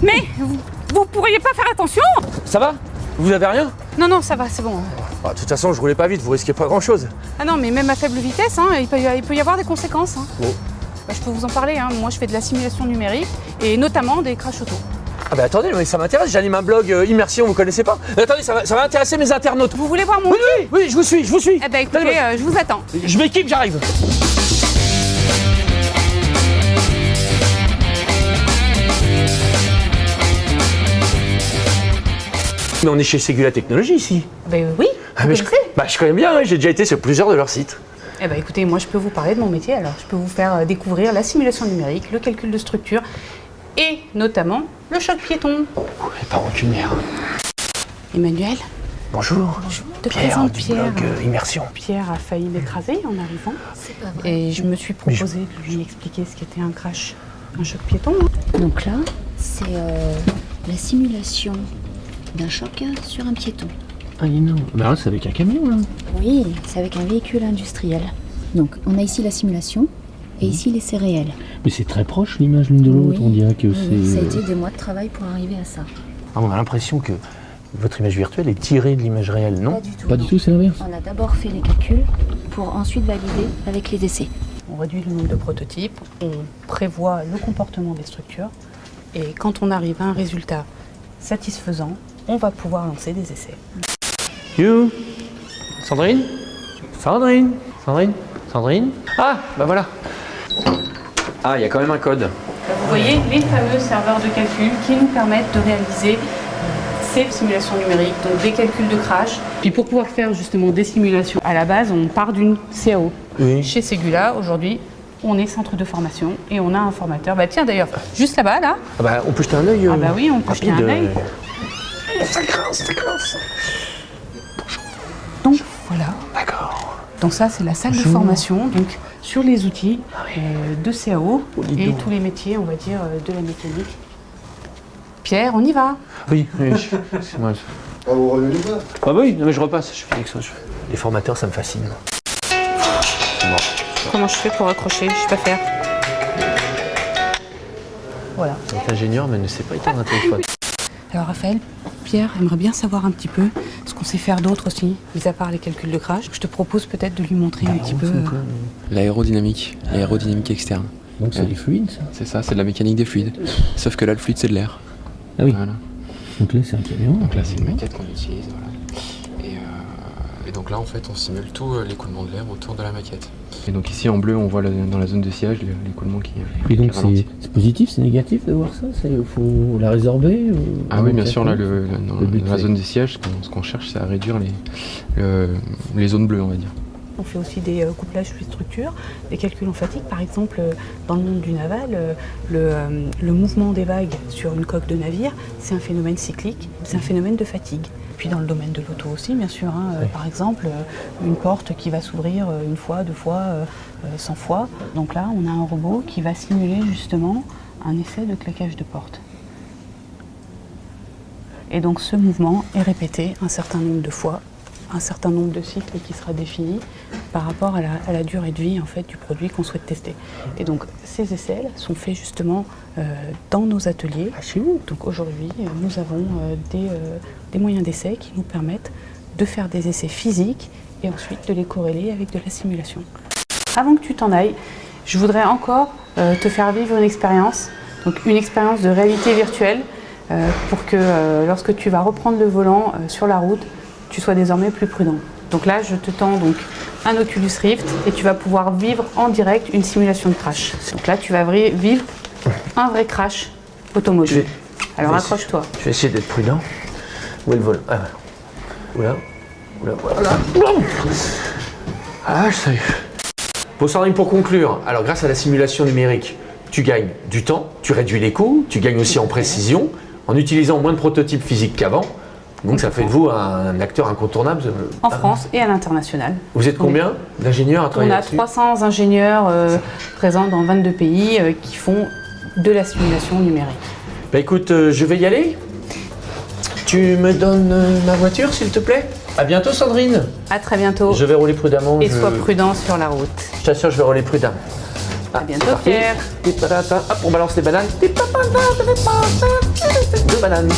Mais vous pourriez pas faire attention? Ça va? Vous avez rien? Non, non, ça va, c'est bon. De toute façon, je roulais pas vite, vous risquez pas grand-chose. Ah non, mais même à faible vitesse, hein, il peut y avoir des conséquences. Hein. Bon. Bah, je peux vous en parler, hein. Moi je fais de la simulation numérique et notamment des crash auto. Ah bah attendez, mais ça m'intéresse, j'anime un blog Immersion, vous connaissez pas? Attendez, ça va intéresser mes internautes. Vous voulez voir mon Oui, oui, oui, je vous suis. Eh ben écoutez, je vous attends. Je m'équipe, j'arrive. Mais on est chez Ségula Technologies ici. Ben oui, Ah, mais je connais bien, ouais, j'ai déjà été sur plusieurs de leurs sites. Eh ben écoutez, moi je peux vous parler de mon métier alors. Je peux vous faire découvrir la simulation numérique, le calcul de structure et notamment le choc piéton. Et pas rancunière. Emmanuel, Bonjour. je te Pierre présente du Pierre. blog Immersion. Pierre a failli m'écraser en arrivant. C'est pas vrai. Et je me suis proposé de lui expliquer ce qu'était un crash, un choc piéton. Hein. Donc là, c'est la simulation d'un choc sur un piéton. Ah non, bah là c'est avec un camion là. Oui, c'est avec un véhicule industriel. Donc on a ici la simulation et ici l'essai réel. Mais c'est très proche l'image l'une de l'autre, Oui, on dirait que oui, c'est... ça a été des mois de travail pour arriver à ça. Ah, on a l'impression que votre image virtuelle est tirée de l'image réelle, non? Pas du tout, c'est l'inverse. On a d'abord fait les calculs pour ensuite valider avec les essais. On réduit le nombre de prototypes, on prévoit le comportement des structures et quand on arrive à un résultat satisfaisant, on va pouvoir lancer des essais. You Sandrine? Sandrine? Sandrine? Sandrine? Ah, bah voilà. Ah, il y a quand même un code. Vous voyez les fameux serveurs de calcul qui nous permettent de réaliser ces simulations numériques, donc des calculs de crash. Puis pour pouvoir faire justement des simulations, à la base, on part d'une CAO. Oui. Chez Ségula, aujourd'hui, on est centre de formation et on a un formateur. Bah tiens d'ailleurs, juste là-bas, là. Ah bah, on peut jeter un œil. Ah bah oui, on peut jeter un œil. Ça grince, ça grince. Donc voilà. D'accord. Donc ça, c'est la salle de Bonjour. formation, donc sur les outils de CAO dis et donc. tous les métiers, on va dire, de la mécanique. Pierre, on y va. Oui, c'est moi. Ah, vous revenez pas? Ah bah oui, non, mais je repasse, je fais quelque chose. Les formateurs, ça me fascine. Bon. Comment je fais pour accrocher? Je sais pas faire. Voilà. On est ingénieur, mais ne sait pas éteindre un téléphone. Alors Raphaël, Pierre aimerait bien savoir un petit peu ce qu'on sait faire d'autre aussi, mis à part les calculs de crash. Je te propose peut-être de lui montrer un petit peu. L'aérodynamique externe. Donc c'est des fluides ça. C'est ça, c'est de la mécanique des fluides. Sauf que là, le fluide, c'est de l'air. Ah oui, Voilà. donc là c'est un camion. Donc là, c'est une maquette qu'on utilise. Voilà. Et donc là, en fait, on simule tout l'écoulement de l'air autour de la maquette. Et donc ici, en bleu, on voit dans la zone de sillage l'écoulement qui Et donc ralentit. c'est positif, c'est négatif de voir ça? Il faut la résorber Ah oui, bien sûr, là, dans but, la c'est- zone de sillage, ce qu'on cherche, c'est à réduire les zones bleues, on va dire. On fait aussi des couplages de structures, des calculs en fatigue. Par exemple, dans le monde du naval, le mouvement des vagues sur une coque de navire, c'est un phénomène cyclique, c'est un phénomène de fatigue. Puis dans le domaine de l'auto aussi, bien sûr. Hein, par exemple, une porte qui va s'ouvrir une fois, 2 fois, 100 fois. Donc là, on a un robot qui va simuler justement un effet de claquage de porte. Et donc ce mouvement est répété un certain nombre de fois, un certain nombre de cycles qui sera défini par rapport à la durée de vie en fait, du produit qu'on souhaite tester. Et donc ces essais sont faits justement dans nos ateliers. Chez vous? Donc aujourd'hui, nous avons des moyens d'essai qui nous permettent de faire des essais physiques et ensuite de les corréler avec de la simulation. Avant que tu t'en ailles, je voudrais encore te faire vivre une expérience, donc une expérience de réalité virtuelle pour que lorsque tu vas reprendre le volant sur la route, tu sois désormais plus prudent. Donc là, je te tends donc un Oculus Rift et tu vas pouvoir vivre en direct une simulation de crash. Donc là, tu vas vivre un vrai crash automobile. Alors accroche-toi. Je vais essayer d'être prudent. Où est le vol? Ah, voilà. Oula, voilà. Ah, je sais. Bon, Sandrine, pour conclure, alors grâce à la simulation numérique, tu gagnes du temps, tu réduis les coûts, tu gagnes aussi en précision, en utilisant moins de prototypes physiques qu'avant. Donc ça fait de vous un acteur incontournable. En France et à l'international. Vous êtes combien d'ingénieurs à On travailler a là-dessus? 300 ingénieurs présents dans 22 pays qui font de la simulation numérique. Bah écoute, je vais y aller. Tu me donnes ma voiture, s'il te plaît? À bientôt, Sandrine. À très bientôt Je vais rouler prudemment. et sois prudent sur la route. Je t'assure, je vais rouler prudemment. Ah, bientôt, c'est parti. Pierre. Hop, on balance les bananes. 2 bananes.